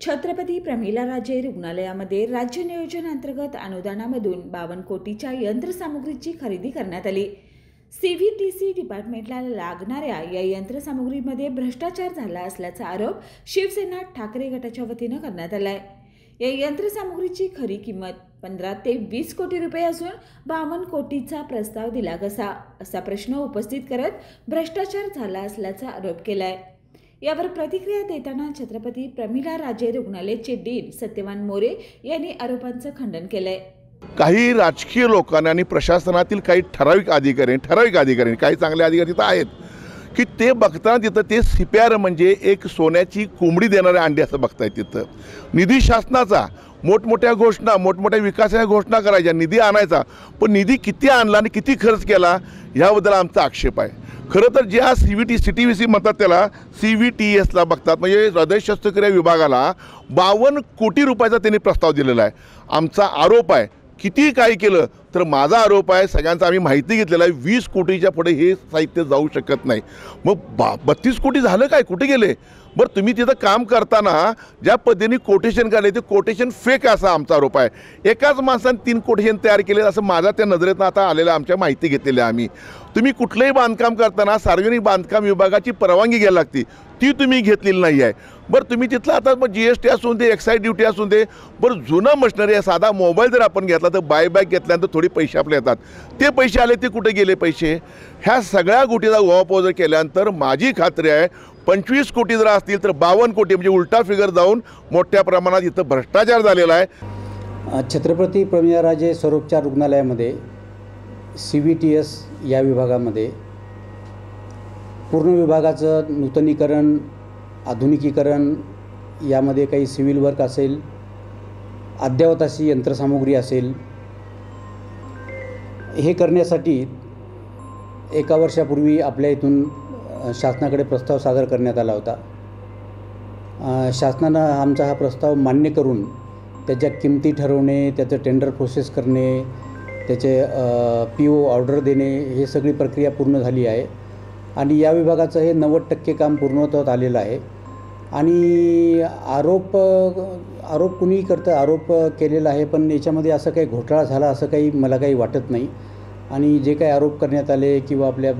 छत्रपती प्रमिला राजे रुग्णालयामध्ये राज्य नियोजन अंतर्गत अनुदानामधून 52 कोटीच्या यंत्रसामुग्रीची खरेदी करण्यात आली। सीव्हीटीसी डिपार्टमेंटला लागणाऱ्या या यंत्रसामुग्रीमध्ये भ्रष्टाचार झाला असल्याचा आरोप शिवसेना ठाकरे गटाच्या वतीने करण्यात आला आहे। या यंत्रसामुग्रीची खरी किंमत 15 ते 20 कोटी रुपये असून 52 कोटीचा प्रस्ताव दिला कसा असा प्रश्न उपस्थित करत भ्रष्टाचार झाला असल्याचा आरोप केला आहे। यावर प्रतिक्रिया देताना छत्रपती प्रमिला राजे रुग्णालयाचे डीन सत्यवान मोरे यांनी आरोपांचं खंडन केलंय। काही राजकीय लोकांनी आणि प्रशासनातील काही ठराविक अधिकारी काही चांगले अधिकारी तिथं आहेत की ते बघताना तिथं ते सीपीआर म्हणजे एक सोन्याची कोंबडी देणारे अंडे असं बघतायत। तिथं निधी शासनाचा मोठमोठ्या घोषणा मोठमोठ्या विकासाच्या घोषणा करायच्या, निधी आणायचा, पण निधी किती आणला आणि किती खर्च केला याबद्दल आमचा आक्षेप आहे। खरं तर ज्या CTVC म्हणतात त्याला CVTSला बघतात म्हणजे हृदय शस्त्रक्रिया विभागाला 52 कोटी रुपयाचा त्यांनी प्रस्ताव दिलेला आहे। आमचा आरोप आहे किती काय केलं तर माझा आरोप आहे सगळ्यांचा आम्ही माहिती घेतलेला आहे 20 कोटीच्या पुढे हे साहित्य जाऊ शकत नाही। मग 32 कोटी झालं काय, कुठे गेले? बरं तुम्ही तिथं काम करताना ज्या पद्धतीने कोटेशन काढले ते कोटेशन फेक असा आमचा आरोप आहे। एकाच माणसाने 3 कोटेशन तयार केले असं माझा त्या नजरेतनं आता आलेलं आमच्या माहिती घेतलेली आहे आम्ही। तुम्ही कुठलंही बांधकाम करताना सार्वजनिक बांधकाम विभागाची परवानगी घ्यायला लागते, ती तुम्ही घेतलेली नाही आहे। बरं तुम्ही तिथलं आता मग GST असून दे, एक्साईज ड्युटी असून दे, बरं जुनं मशिनरी आहे, साधा मोबाईल जर आपण घेतला तर बायबॅक घेतल्यानंतर थोडे पैसे आपले येतात, ते पैसे आले ते कुठे गेले पैसे? ह्या सगळ्या गोष्टीचा उहापोह जर केल्यानंतर माझी खात्री आहे 25 कोटी जर असतील तर 52 कोटी म्हणजे उलटा फिगर जाऊन मोठ्या प्रमाणात इथं भ्रष्टाचार झालेला आहे। छत्रपती प्रमिला राजे सर्वोपचार रुग्णालयामध्ये CVTS या विभागामध्ये पूर्ण विभागाचं नूतनीकरण आधुनिकीकरण, यामध्ये काही सिव्हिल वर्क असेल, अद्ययावत अशी यंत्रसामुग्री असेल, हे करण्यासाठी 1 वर्षापूर्वी आपल्या इथून शासनाकडे प्रस्ताव सादर करण्यात आला होता। शासनानं आमचा हा प्रस्ताव मान्य करून त्याच्या किमती ठरवणे, त्याचं टेंडर प्रोसेस करणे, त्याचे PO ऑर्डर देणे, हे सगळी प्रक्रिया पूर्ण झाली आहे आणि या विभागाचं हे 90% काम पूर्णत्वात आलेलं आहे। आणि आरोप कुणी करतं, आरोप केलेला आहे, पण याच्यामध्ये असं काही घोटाळा झाला असं काही मला काही वाटत नाही। आणि जे काही आरोप करण्यात आले किंवा आपल्या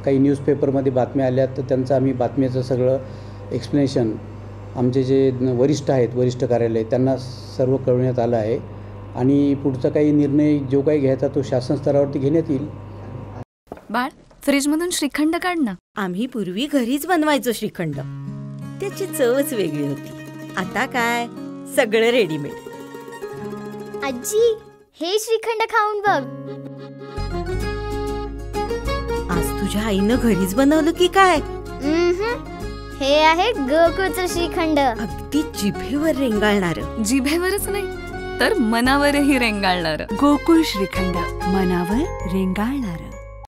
काही न्यूजपेपरमध्ये बातम्या आल्या तर त्यांचं आम्ही बातम्याचं सगळं एक्सप्लेनेशन आमचे जे वरिष्ठ कार्यालय त्यांना सर्व कळवण्यात आलं आहे आणि पुढचा काही निर्णय जो काही घ्यायचा तो शासन स्तरावरती घेण्यात येईल। बाळ, फ्रीजमधून श्रीखंड काढ ना। आम्ही पूर्वी घरीच बनवायचो श्रीखंड, त्याची चवच वेगळी होती। आता काय सगळं रेडीमेड। आजी, हे श्रीखंड खाऊन बघ। आज तुझ्या आईनं घरीच बनवलं की काय? हे आहे गोकुळचं श्रीखंड, अगदी जिभेवर रेंगाळणार। जिभेवरच नाही तर मनावरही रेंगाळणार। गोकुळ श्रीखंड, मनावर रेंगाळणार।